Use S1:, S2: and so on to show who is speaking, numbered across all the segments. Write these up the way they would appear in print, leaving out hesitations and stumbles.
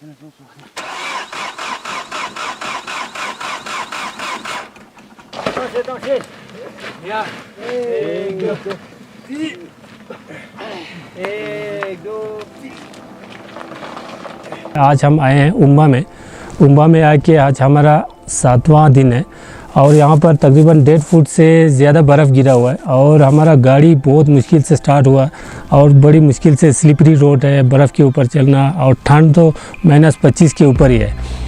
S1: आज हम आए हैं उम्बा में आके आज हमारा 7वां दिन है और यहाँ पर तकरीबन 1.5 फुट से ज़्यादा बर्फ़ गिरा हुआ है और हमारा गाड़ी बहुत मुश्किल से स्टार्ट हुआ और बड़ी मुश्किल से स्लिपरी रोड है, बर्फ़ के ऊपर चलना और ठंड तो -25 के ऊपर ही है।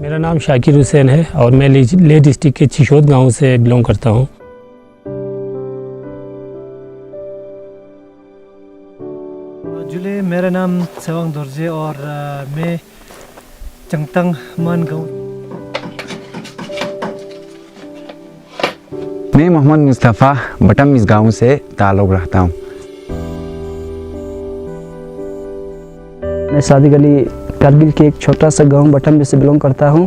S1: मेरा नाम शाकिर हुसैन है और मैं लेह डिस्ट्रिक्ट के चिशोद गांव से बिलोंग करता हूं।
S2: जुले मेरा नाम सेवांग दोरजे और मैं चंगतंग मान गाँव।
S3: मैं मोहम्मद मुस्तफ़ा बटम इस गाँव से ताल्लुक़ रखता हूँ।
S4: मैं सादिक अली कारगिल के एक छोटा सा गांव बटम से बिलोंग करता हूं।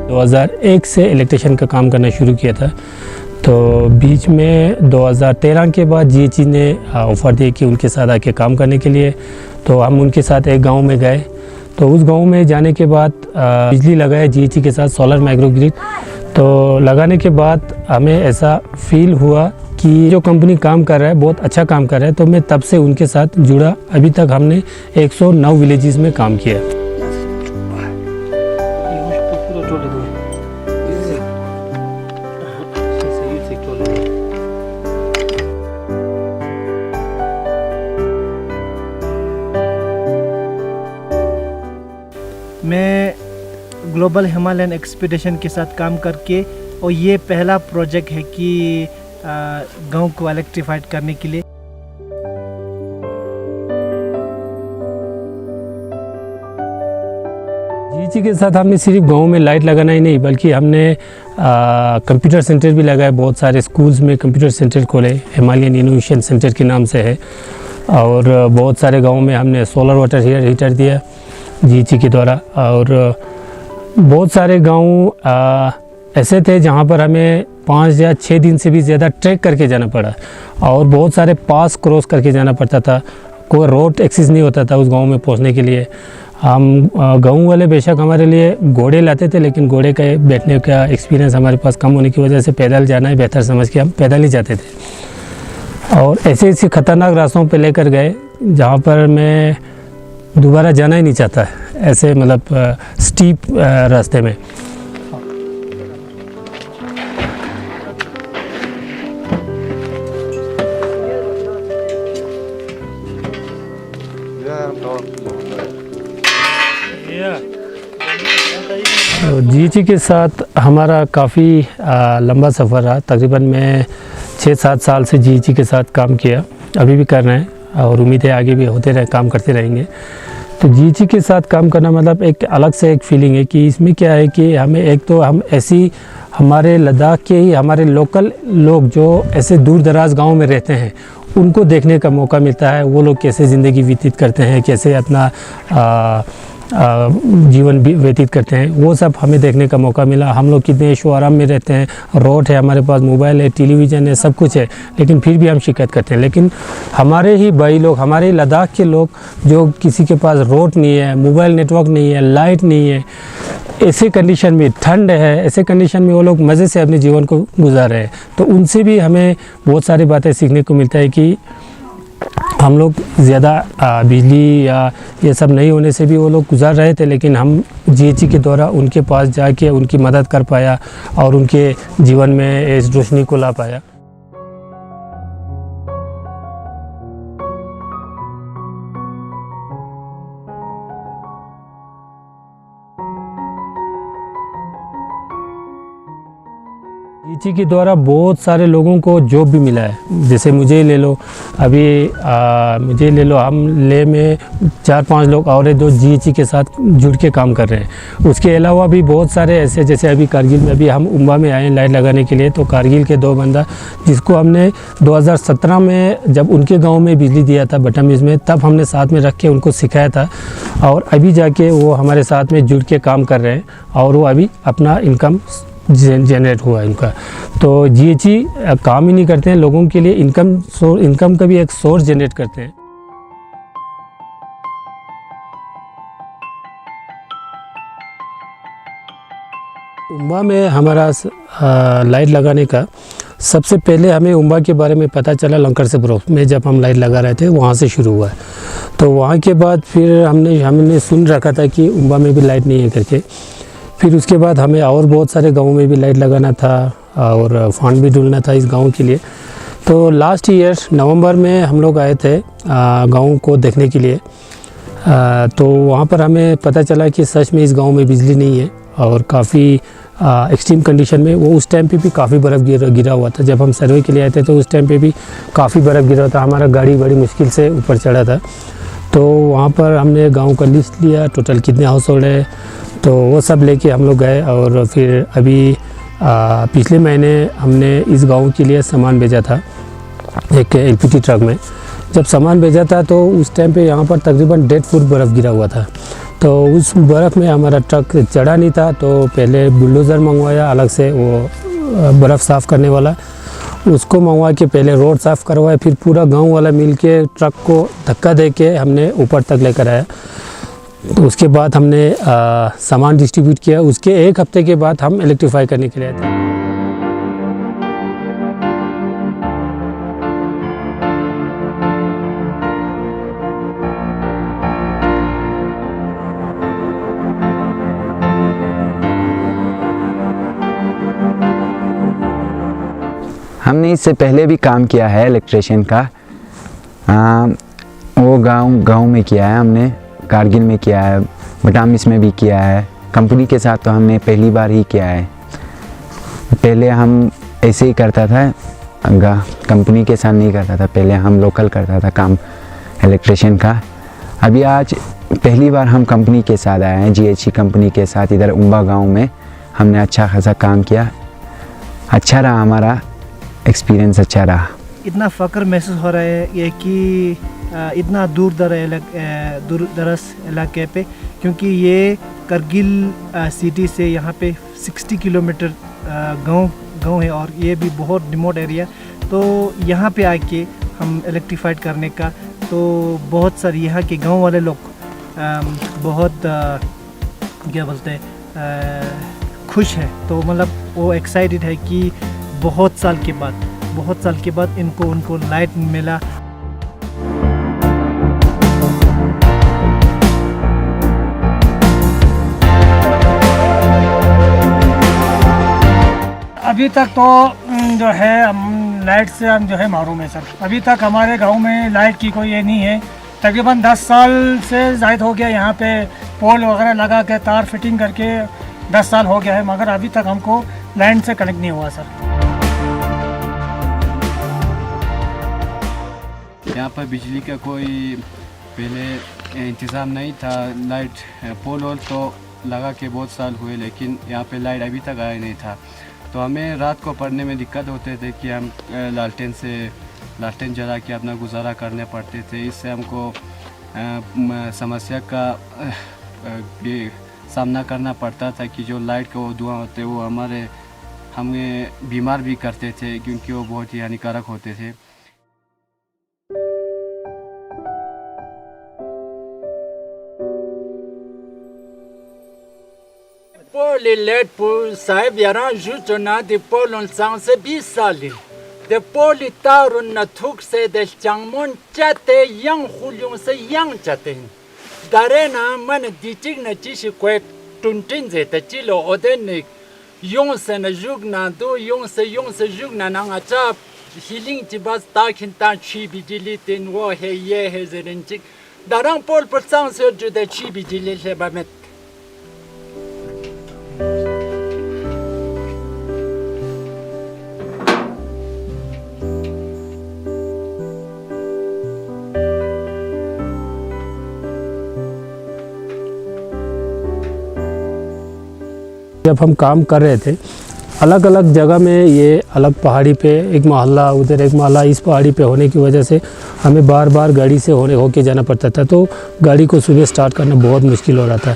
S1: दो 2001 से इलेक्ट्रिशियन का काम करना शुरू किया था, तो बीच में 2013 के बाद जीएचई ने ऑफ़र दी कि उनके साथ आके काम करने के लिए। तो हम उनके साथ एक गांव में गए, तो उस गांव में जाने के बाद बिजली लगाया जीएचई के साथ, सोलर माइक्रोग्रिड। तो लगाने के बाद हमें ऐसा फील हुआ कि जो कंपनी काम कर रहा है बहुत अच्छा काम कर रहा है, तो मैं तब से उनके साथ जुड़ा। अभी तक हमने 109 विलेजेस में काम किया।
S2: मैं ग्लोबल हिमालयन एक्सपीडिशन के साथ काम करके, और ये पहला प्रोजेक्ट है कि गांव को इलेक्ट्रीफाइड करने के लिए।
S1: जीएचई के साथ हमने सिर्फ गांव में लाइट लगाना ही नहीं, बल्कि हमने कंप्यूटर सेंटर भी लगाए। बहुत सारे स्कूल्स में कंप्यूटर सेंटर खोले, हिमालयन इनोवेशन सेंटर के नाम से है। और बहुत सारे गाँव में हमने सोलर वाटर हीटर दिया जीएचई के द्वारा। और बहुत सारे गांव ऐसे थे जहां पर हमें 5 या 6 दिन से भी ज़्यादा ट्रैक करके जाना पड़ा और बहुत सारे पास क्रॉस करके जाना पड़ता था। कोई रोड एक्सेस नहीं होता था उस गांव में पहुंचने के लिए। हम गाँव वाले बेशक हमारे लिए घोड़े लाते थे, लेकिन घोड़े का बैठने का एक्सपीरियंस हमारे पास कम होने की वजह से पैदल जाना ही बेहतर समझ के हम पैदल ही जाते थे। और ऐसे ऐसे ख़तरनाक रास्तों पे लेकर गए जहाँ पर मैं दोबारा जाना ही नहीं चाहता, ऐसे मतलब स्टीप रास्ते में। जीएचई के साथ हमारा काफ़ी लंबा सफ़र रहा। तकरीबन मैं 6-7 साल से जीएचई के साथ काम किया, अभी भी कर रहे हैं और उम्मीद है आगे भी होते रहे, काम करते रहेंगे। तो जीएचई के साथ काम करना मतलब एक अलग से एक फीलिंग है कि इसमें क्या है कि हमें एक तो हम ऐसी हमारे लद्दाख के ही हमारे लोकल लोग जो ऐसे दूर दराज गाँव में रहते हैं उनको देखने का मौका मिलता है। वो लोग कैसे ज़िंदगी व्यतीत करते हैं, कैसे अपना जीवन व्यतीत करते हैं, वो सब हमें देखने का मौका मिला। हम लोग कितने ऐशो आराम में रहते हैं, रोड है हमारे पास, मोबाइल है, टेलीविज़न है, सब कुछ है, लेकिन फिर भी हम शिकायत करते हैं। लेकिन हमारे ही भाई लोग, हमारे लद्दाख के लोग जो किसी के पास रोड नहीं है, मोबाइल नेटवर्क नहीं है, लाइट नहीं है, ऐसे कंडीशन में ठंड है, ऐसे कंडीशन में वो लोग मज़े से अपने जीवन को गुजार रहे हैं। तो उनसे भी हमें बहुत सारी बातें सीखने को मिलता है कि हम लोग ज़्यादा बिजली या ये सब नहीं होने से भी वो लोग गुजार रहे थे, लेकिन हम जीएचई के द्वारा उनके पास जाके उनकी मदद कर पाया और उनके जीवन में इस रोशनी को ला पाया। जीएचई के द्वारा बहुत सारे लोगों को जॉब भी मिला है। जैसे मुझे ही ले लो, अभी मुझे ले लो, हम ले में 4-5 लोग और हैं जो जीएचई के साथ जुड़ के काम कर रहे हैं। उसके अलावा भी बहुत सारे ऐसे, जैसे अभी कारगिल में, अभी हम उम्बा में आए हैं लाइट लगाने के लिए, तो कारगिल के 2 बंदा जिसको हमने 2017 में जब उनके गाँव में बिजली दिया था बटमिस में, तब हमने साथ में रख के उनको सिखाया था और अभी जाके वो हमारे साथ में जुड़ के काम कर रहे हैं और वो अभी अपना इनकम जनरेट हुआ इनका। तो जीएचई काम ही नहीं करते हैं, लोगों के लिए इनकम का भी एक सोर्स जनरेट करते हैं। उम्बा में हमारा लाइट लगाने का सबसे पहले हमें उम्बा के बारे में पता चला लंकर से ब्रोक में, जब हम लाइट लगा रहे थे वहाँ से शुरू हुआ है। तो वहाँ के बाद फिर हमने सुन रखा था कि उम्बा में भी लाइट नहीं है करके। फिर उसके बाद हमें और बहुत सारे गाँवों में भी लाइट लगाना था और फंड भी ढूंढना था इस गाँव के लिए। तो लास्ट ईयर नवंबर में हम लोग आए थे गाँव को देखने के लिए। तो वहाँ पर हमें पता चला कि सच में इस गाँव में बिजली नहीं है और काफ़ी एक्सट्रीम कंडीशन में। वो उस टाइम पे भी काफ़ी बर्फ़ गिरा हुआ था। जब हम सर्वे के लिए आए थे तो उस टाइम पे भी काफ़ी बर्फ़ गिरा हुआ था। हमारा गाड़ी बड़ी मुश्किल से ऊपर चढ़ा था। तो वहाँ पर हमने गाँव का लिस्ट लिया, टोटल कितने हाउस होल्ड है, तो वो सब लेके हम लोग गए। और फिर अभी पिछले महीने हमने इस गांव के लिए सामान भेजा था एक एलपीटी ट्रक में। जब सामान भेजा था तो उस टाइम पे यहाँ पर तकरीबन 1.5 फुट बर्फ़ गिरा हुआ था। तो उस बर्फ़ में हमारा ट्रक चढ़ा नहीं था, तो पहले बुलडोज़र मंगवाया अलग से, वो बर्फ़ साफ़ करने वाला, उसको मंगवा के पहले रोड साफ़ करवाया। फिर पूरा गाँव वाला मिल के ट्रक को धक्का दे के हमने ऊपर तक लेकर आया। तो उसके बाद हमने सामान डिस्ट्रीब्यूट किया। उसके 1 हफ्ते के बाद हम इलेक्ट्रीफाई करने के लिए आए थे।
S3: हमने इससे पहले भी काम किया है इलेक्ट्रिशियन का। वो गांव में किया है हमने, कारगिल में किया है, बटामिस में भी किया है। कंपनी के साथ तो हमने पहली बार ही किया है। पहले हम ऐसे ही करता था, कंपनी के साथ नहीं करता था। पहले हम लोकल करता था काम इलेक्ट्रिशियन का। अभी आज पहली बार हम कंपनी के साथ आए हैं, जीएचई कंपनी के साथ। इधर उम्बा गांव में हमने अच्छा खासा काम किया। अच्छा रहा, हमारा एक्सपीरियंस अच्छा रहा।
S2: इतना फ़ख्र महसूस हो रहा है ये कि इतना दूर दराज इलाके पे, क्योंकि ये करगिल सिटी से यहाँ पे 60 किलोमीटर गांव है और ये भी बहुत रिमोट एरिया। तो यहाँ पे आके हम इलेक्ट्रीफाइड करने का, तो बहुत सारे यहाँ के गांव वाले लोग बहुत क्या बोलते हैं, खुश है। तो मतलब वो एक्साइटेड है कि बहुत साल के बाद उनको लाइट मिला।
S5: अभी तक तो जो है हम लाइट से हम जो है महरूम है सर। अभी तक हमारे गांव में लाइट की कोई ये नहीं है। तकरीबन 10 साल से ज़ायद हो गया यहाँ पे पोल वगैरह लगा के तार फिटिंग करके 10 साल हो गया है, मगर अभी तक हमको लाइन से कनेक्ट नहीं हुआ सर।
S6: यहाँ पर बिजली का कोई पहले इंतज़ाम नहीं था। लाइट पोल वोल तो लगा के बहुत साल हुए, लेकिन यहाँ पे लाइट अभी तक आया नहीं था। तो हमें रात को पढ़ने में दिक्कत होते थे कि हम लालटेन जला के अपना गुजारा करने पड़ते थे। इससे हमको समस्या का ये सामना करना पड़ता था कि जो लाइट के वो धुआं होते वो हमें बीमार भी करते थे, क्योंकि वो बहुत ही हानिकारक होते थे।
S7: poli let pu saib yaran jujona de polon sang se 20 sali de poli tarun na thuk se de changmon chate yang khulyong se yang chate darena man dichig na chi shi kwet tuntin ze ta chi lo odenik yong se na jugna do yong se jugna na acha healing ti bas ta khin ta chi bijili tin wo he ye he zerenchik darang pol per sang se ju de chi bijili le ba met
S1: जब हम काम कर रहे थे अलग अलग जगह में, ये अलग पहाड़ी पे एक मोहल्ला, उधर एक मोहल्ला, इस पहाड़ी पे होने की वजह से हमें बार बार गाड़ी से होके जाना पड़ता था। तो गाड़ी को सुबह स्टार्ट करना बहुत मुश्किल हो रहा था।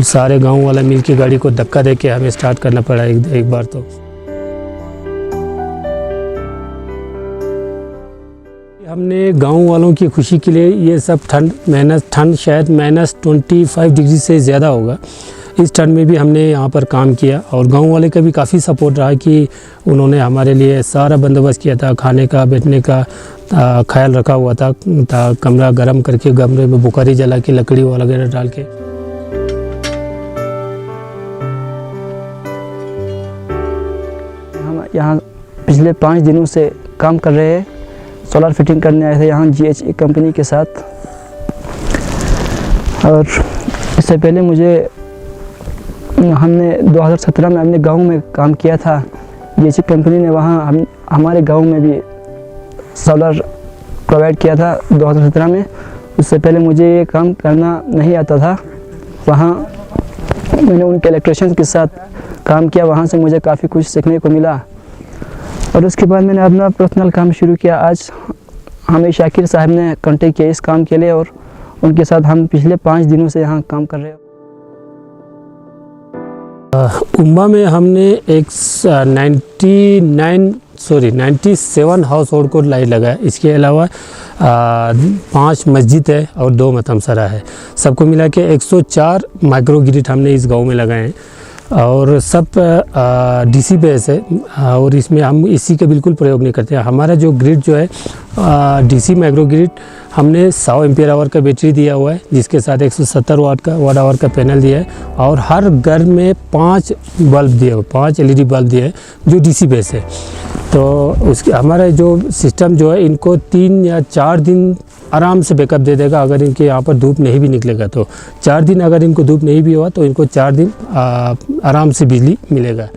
S1: सारे गांव वाला मिल के गाड़ी को धक्का दे के हमें स्टार्ट करना पड़ा एक बार। तो हमने गांव वालों की खुशी के लिए ये सब ठंड शायद -25 डिग्री से ज़्यादा होगा, इस ठंड में भी हमने यहाँ पर काम किया। और गांव वाले का भी काफ़ी सपोर्ट रहा कि उन्होंने हमारे लिए सारा बंदोबस्त किया था, खाने का बैठने का ख्याल रखा हुआ था, कमरा गर्म करके कमरे में बुखारी जला के लकड़ी वगैरह डाल के।
S4: हम यहाँ पिछले 5 दिनों से काम कर रहे हैं, सोलर फिटिंग करने आए थे यहाँ GHE कंपनी के साथ। और इससे पहले हमने 2017 में अपने गांव में काम किया था। GHE कंपनी ने वहाँ हमारे गांव में भी सोलर प्रोवाइड किया था 2017 में। उससे पहले मुझे ये काम करना नहीं आता था। वहाँ मैंने उनके इलेक्ट्रिशियन के साथ काम किया, वहाँ से मुझे काफ़ी कुछ सीखने को मिला। और उसके बाद मैंने अपना पर्सनल काम शुरू किया। आज हमें शाकिर साहब ने कॉन्टेक्ट किया इस काम के लिए और उनके साथ हम पिछले 5 दिनों से यहाँ काम कर रहे हैं।
S1: उम्बा में हमने एक 97 हाउस होल्ड को लाइट लगाया। इसके अलावा 5 मस्जिद है और 2 मतमसरा है। सबको मिला के 104 माइक्रो ग्रिड हमने इस गांव में लगाए हैं और सब DC बेस है। और इसमें हम AC का बिल्कुल प्रयोग नहीं करते। हमारा जो ग्रिड जो है DC माइक्रो ग्रिड हमने 100 एम्पियर आवर का बैटरी दिया हुआ है, जिसके साथ 170 वाट आवर का पैनल दिया है। और हर घर में 5 बल्ब दिए हुए, 5 LED बल्ब दिए हैं जो DC बेस है। तो उसके हमारा जो सिस्टम जो है इनको 3 या 4 दिन आराम से बैकअप दे देगा। अगर इनके यहाँ पर धूप नहीं भी निकलेगा तो 4 दिन, अगर इनको धूप नहीं भी हुआ तो इनको 4 दिन आराम से बिजली मिलेगा।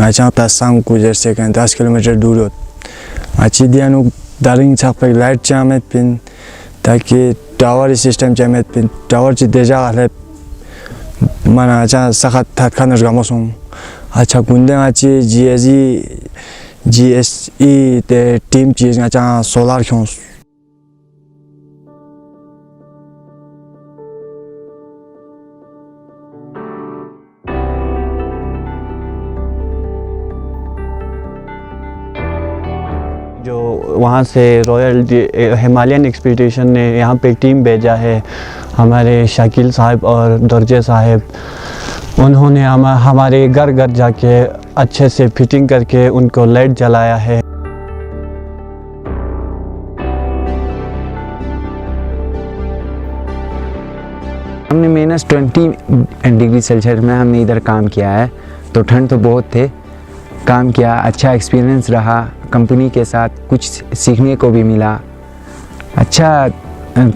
S8: अच्छा तासांग को जैसे कहें 10 किलोमीटर दूर हो अच्छी दिया नु दारिंग छाप पर लाइट चामेत पिन ताकि टावर सिस्टम चामेत पिन टावर ची देजा है mana अच्छा सखत था खाना रगामोसों अच्छा कुंडे अच्छी GSE ते टीम चीज़ अच्छा सोलार क्यों
S9: जो वहाँ से रॉयल हिमालयन एक्सपीडिशन ने यहाँ पे टीम भेजा है, हमारे शाकिल साहब और दर्जे साहब, उन्होंने हमारे घर घर जाके अच्छे से फिटिंग करके उनको लाइट जलाया है।
S3: हमने -20 डिग्री सेल्सियस में हमने इधर काम किया है। तो ठंड तो बहुत थे, काम किया, अच्छा एक्सपीरियंस रहा। कंपनी के साथ कुछ सीखने को भी मिला। अच्छा,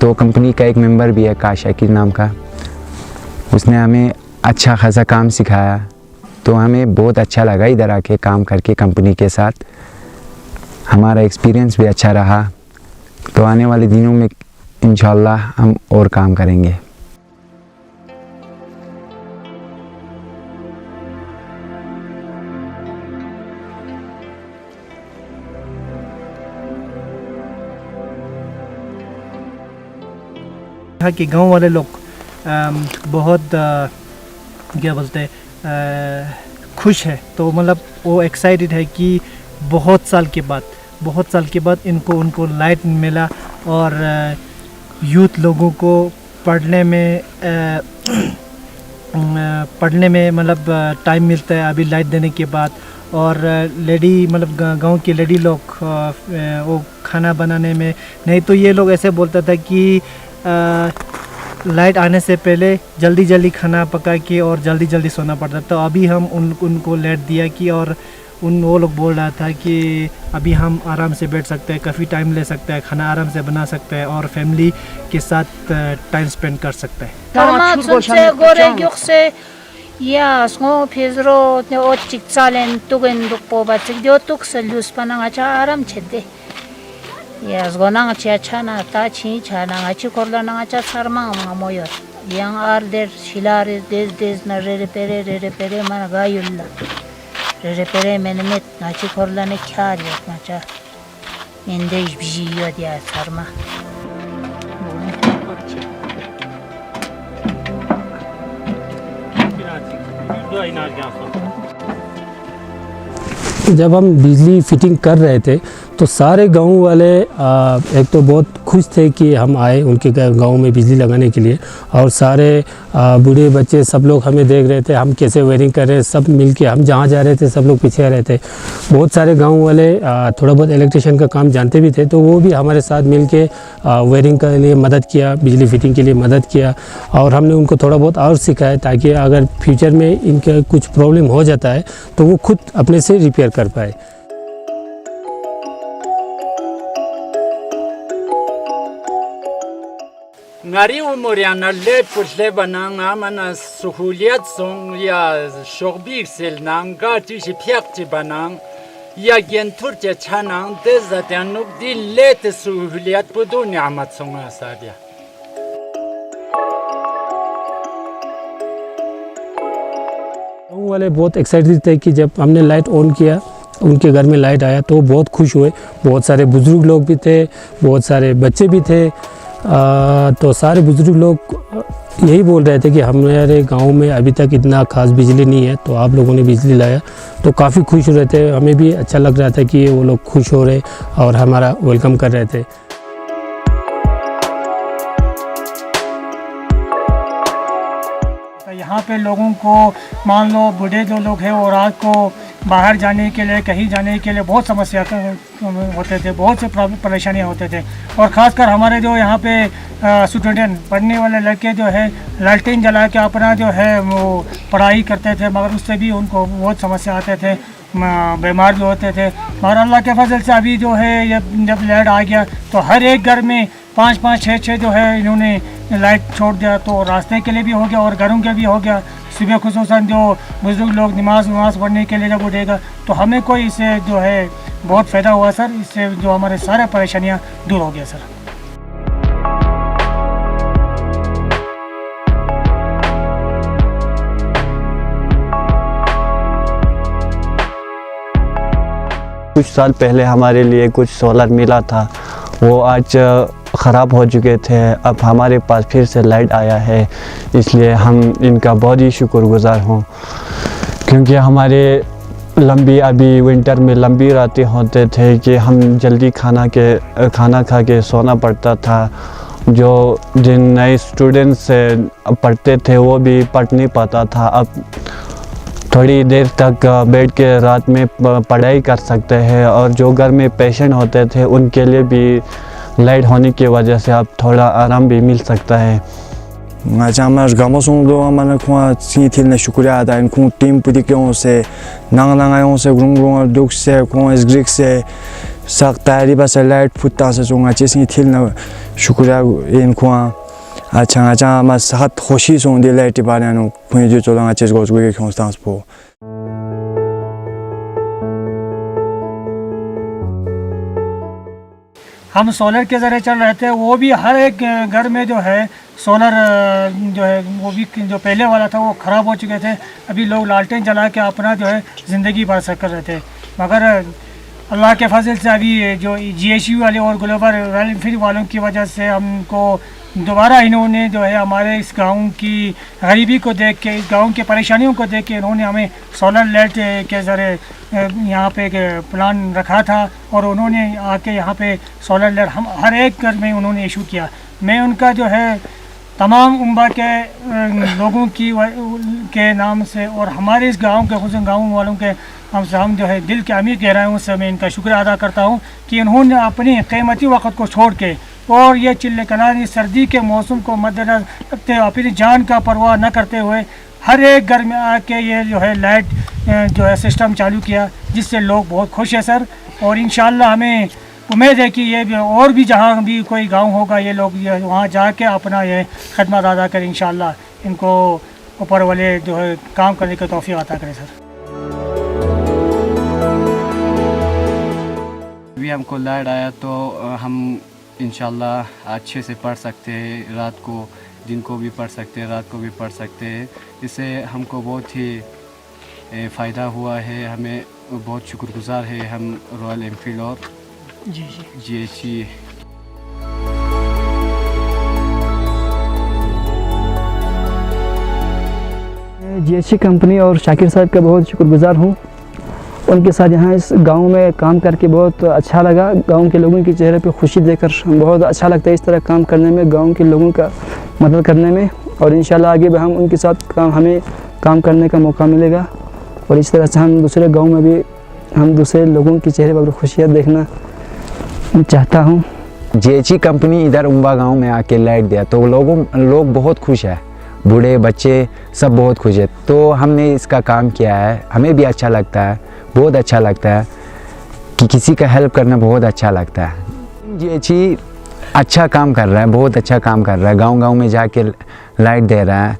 S3: तो कंपनी का एक मेंबर भी है काशाकिर नाम का, उसने हमें अच्छा खासा काम सिखाया। तो हमें बहुत अच्छा लगा इधर आके काम करके कंपनी के साथ। हमारा एक्सपीरियंस भी अच्छा रहा। तो आने वाले दिनों में इंशाल्लाह हम और काम करेंगे।
S2: यहाँ के गांव वाले लोग बहुत क्या बोलते हैं खुश है। तो मतलब वो एक्साइटेड है कि बहुत साल के बाद बहुत साल के बाद उनको लाइट मिला और यूथ लोगों को पढ़ने में मतलब टाइम मिलता है अभी लाइट देने के बाद। और लेडी मतलब गांव की लेडी लोग वो खाना बनाने में, नहीं तो ये लोग ऐसे बोलता था कि लाइट आने से पहले जल्दी जल्दी खाना पका के और जल्दी जल्दी सोना पड़ता। तो अभी हम उनको लाइट दिया कि और वो लोग बोल रहा था कि अभी हम आराम से बैठ सकते हैं, काफ़ी टाइम ले सकते हैं, खाना आराम से बना सकते हैं और फैमिली के साथ टाइम स्पेंड कर सकते हैं।
S10: या स्नो फिजरो ने ओ चिक्सालेन तुगन दुपो बाचिक दियो तुक सल्यूस पनांगा चा आराम छेदे या स्गोनांगा चा छाना ता छी छानांगा ची कोरलानांगा चा सारमा मोयो yang arder shilare des na re pere mana gayulla re pere menemet na chi korlane khyar yok na cha indej biji ya sarma
S1: जब हम बिजली फिटिंग कर रहे थे तो सारे गांव वाले एक तो बहुत खुश थे कि हम आए उनके गांव में बिजली लगाने के लिए, और सारे बूढ़े बच्चे सब लोग हमें देख रहे थे हम कैसे वायरिंग कर रहे हैं। सब मिलके हम जहाँ जा रहे थे सब लोग पीछे आ रहे थे। बहुत सारे गांव वाले थोड़ा बहुत इलेक्ट्रिशियन का काम जानते भी थे, तो वो भी हमारे साथ मिलके वायरिंग के लिए मदद किया, बिजली फिटिंग के लिए मदद किया, और हमने उनको थोड़ा बहुत और सिखाया ताकि अगर फ्यूचर में इनका कुछ प्रॉब्लम हो जाता है तो वो खुद अपने से रिपेयर कर पाए।
S7: ngari umoriana le pusle bananga mana suhuliat song ya shogbik sel nanga ti shipyak ti banang ya gentur che chanang de zatanuk di let suhuliat pudu niamat song asabia
S1: गाँव वाले बहुत एक्साइटेड थे कि जब हमने light on किया उनके घर में लाइट आया तो बहुत खुश हुए। बहुत सारे बुजुर्ग लोग भी थे, बहुत सारे बच्चे भी थे। तो सारे बुजुर्ग लोग यही बोल रहे थे कि हमारे गांव में अभी तक इतना खास बिजली नहीं है, तो आप लोगों ने बिजली लाया तो काफ़ी खुश हो रहे थे। हमें भी अच्छा लग रहा था कि वो लोग खुश हो रहे और हमारा वेलकम कर रहे थे।
S5: यहाँ पे लोगों को मान लो बूढ़े जो लोग हैं वो रात को बाहर जाने के लिए कहीं जाने के लिए बहुत समस्या होते थे, बहुत से परेशानियाँ होते थे। और ख़ासकर हमारे जो यहाँ पे स्टूडेंट पढ़ने वाले लड़के जो है लालटेन जला के अपना जो है वो पढ़ाई करते थे, मगर उससे भी उनको बहुत समस्या आते थे, बीमार भी होते थे। और अल्लाह के फजल से अभी जो है जब लाइट आ गया तो हर एक घर में 5-5, 6-6 जो है इन्होंने लाइट छोड़ दिया, तो रास्ते के लिए भी हो गया और घरों के भी हो गया। सुबह खुसूसन जो बुजुर्ग लोग नमाज पढ़ने के लिए जब उठेगा तो हमें कोई इससे जो है बहुत फ़ायदा हुआ सर। इससे जो हमारे सारे परेशानियाँ दूर हो गया सर।
S9: कुछ साल पहले हमारे लिए कुछ सोलर मिला था, वो आज ख़राब हो चुके थे। अब हमारे पास फिर से लाइट आया है, इसलिए हम इनका बहुत ही शुक्रगुज़ार हूँ, क्योंकि हमारे अभी विंटर में लंबी रातें होते थे कि हम जल्दी खाना खा के सोना पड़ता था। जो जिन नए स्टूडेंट्स पढ़ते थे वो भी पढ़ नहीं पाता था, अब थोड़ी देर तक बैठ के रात में पढ़ाई कर सकते हैं। और जो घर में पेशेंट होते थे उनके लिए भी लाइट होने की वजह से अब थोड़ा आराम भी मिल सकता है।
S8: Ngajamar gamasung do amana khwa sinithil na shukriya ada in khung team pudikyon se nang se grung duk se khung sgrik se sak tari ba se light phutta se sunga che sinithil na shukriya in khwa acha ma sahat khoshi song de light ba na no khun ju cholang che go ge khong stans po।
S5: हम solar के ज़रिए चल रहे थे, वो भी हर एक घर में जो है सोलर जो है वो भी जो पहले वाला था वो ख़राब हो चुके थे। अभी लोग लालटेन जला के अपना जो है ज़िंदगी बसर कर रहे थे, मगर अल्लाह के फजल से अभी जो GSU वाले और ग्लोबल वेलफेयर वालों की वजह से हमको दोबारा इन्होंने जो है हमारे इस गांव की गरीबी को देख के, इस गांव की परेशानियों को देख के इन्होंने हमें सोलर लाइट के ज़रिए यहाँ पे एक प्लान रखा था और उन्होंने आके यहाँ पे सोलर लाइट हम हर एक घर में उन्होंने इशू किया। मैं उनका जो है तमाम उम्बा के लोगों के नाम से और हमारे इस गांव के खुद गाँव वालों के हम जो है दिल के अमीर गहराइयों से मैं इनका शुक्र अदा करता हूँ कि इन्होंने अपनी कीमती वक्त को छोड़ के और ये चिल्ले कलानी सर्दी के मौसम को मद्देनजर रखते हुए अपनी जान का परवाह न करते हुए हर एक घर में आके ये जो है लाइट जो है सिस्टम चालू किया, जिससे लोग बहुत खुश है सर। और इंशाल्लाह हमें उम्मीद है कि ये भी और भी जहाँ भी कोई गांव होगा ये लोग वहाँ जाके अपना ये खदमत अदा करें। इंशाल्लाह इनको ऊपर वाले जो है काम करने का तौफीक अता करें सर।
S6: अभी हमको लाइट आया तो हम इंशाल्लाह अच्छे से पढ़ सकते हैं, रात को दिन को भी पढ़ सकते हैं, रात को भी पढ़ सकते हैं। इससे हमको बहुत ही फ़ायदा हुआ है, हमें बहुत शुक्रगुजार है हम रॉयल एनफील्ड और GHC।
S4: GHC कंपनी और शाकिर साहब का बहुत शुक्रगुजार हूँ। उनके साथ यहाँ इस गांव में काम करके बहुत अच्छा लगा। गांव के लोगों के चेहरे पे खुशी देखकर बहुत अच्छा लगता है इस तरह काम करने में, गांव के लोगों का मदद करने में। और इंशाल्लाह आगे भी हम उनके साथ हमें काम करने का मौका मिलेगा और इस तरह से हम दूसरे गांव में भी हम दूसरे लोगों के चेहरे पर खुशियाँ देखना चाहता हूँ।
S3: GHC कंपनी इधर उम्बा गांव में आके लाइट दिया तो लोग बहुत खुश है, बूढ़े बच्चे सब बहुत खुश है। तो हमने इसका काम किया है, हमें भी अच्छा लगता है, बहुत अच्छा लगता है कि किसी का हेल्प करना बहुत अच्छा लगता है। GHC अच्छा काम कर रहा है, बहुत अच्छा काम कर रहा है, गांव-गांव में जाके लाइट दे रहा है,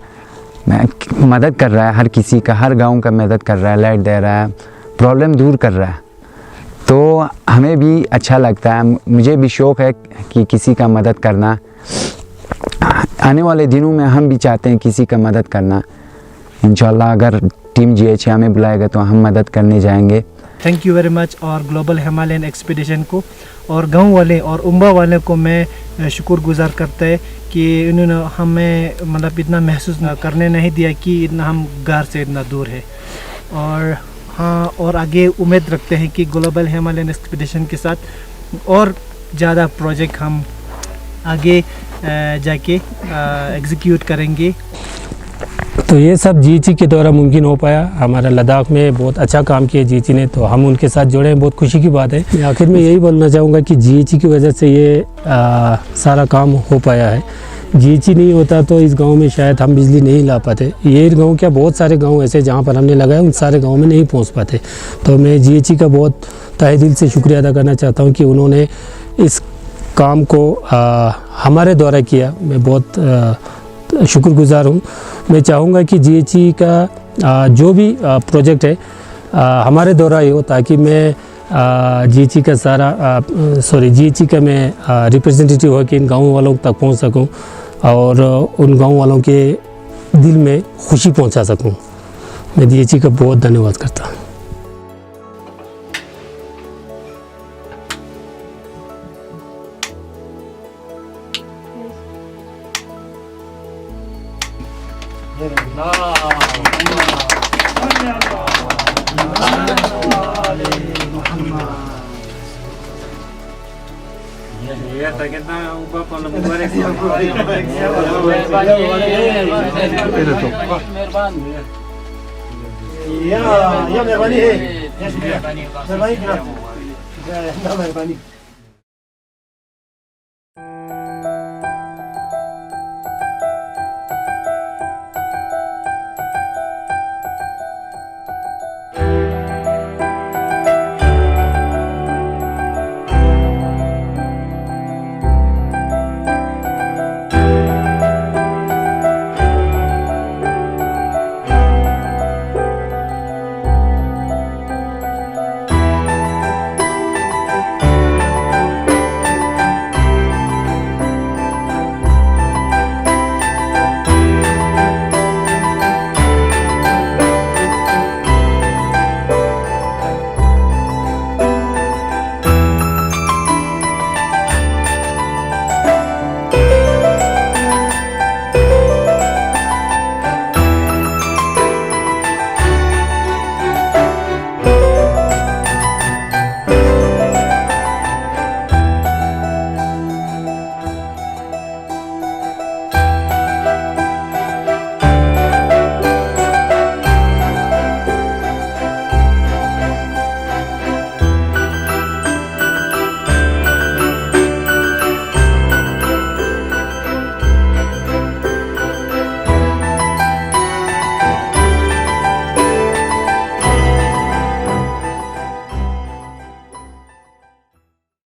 S3: मदद कर रहा है, हर किसी का, हर गांव का मदद कर रहा है, लाइट दे रहा है, प्रॉब्लम दूर कर रहा है। तो हमें भी अच्छा लगता है, मुझे भी शौक़ है कि किसी का मदद करना। आने वाले दिनों में हम भी चाहते हैं किसी का मदद करना। इंशाल्लाह अगर टीम GHC हमें बुलाएगा तो हम मदद करने जाएंगे।
S2: Thank you very much. और ग्लोबल हिमालयन एक्सपीडिशन को और गांव वाले और उम्बा वाले को मैं शुक्रगुजार करता है कि इन्होंने हमें मतलब इतना महसूस करने नहीं दिया कि इतना हम घर से इतना दूर है। और हाँ, और आगे उम्मीद रखते हैं कि ग्लोबल हिमालयन एक्सपीडिशन के साथ और ज़्यादा प्रोजेक्ट हम आगे जाके एग्जीक्यूट करेंगे।
S1: तो ये सब GHC के द्वारा मुमकिन हो पाया। हमारा लद्दाख में बहुत अच्छा काम किया GHC ने, तो हम उनके साथ जुड़े हैं, बहुत खुशी की बात है। मैं आखिर में यही बोलना चाहूँगा कि GHC की वजह से ये सारा काम हो पाया है। GHC नहीं होता तो इस गांव में शायद हम बिजली नहीं ला पाते। ये गांव क्या, बहुत सारे गांव ऐसे जहां पर हमने लगाया उन सारे गांव में नहीं पहुंच पाते। तो मैं GHC का बहुत तहे दिल से शुक्रिया अदा करना चाहता हूं कि उन्होंने इस काम को हमारे द्वारा किया। मैं बहुत शुक्रगुजार हूं। मैं चाहूँगा कि GHC का जो भी प्रोजेक्ट है हमारे द्वारा ही हो, ताकि मैं GHC का मैं रिप्रेजेंटेटिव हो कि इन गाँव वालों तक पहुँच सकूँ और उन गाँव वालों के दिल में खुशी पहुँचा सकूँ। मैं GHC का बहुत धन्यवाद करता हूँ।
S2: मेहरबानी है।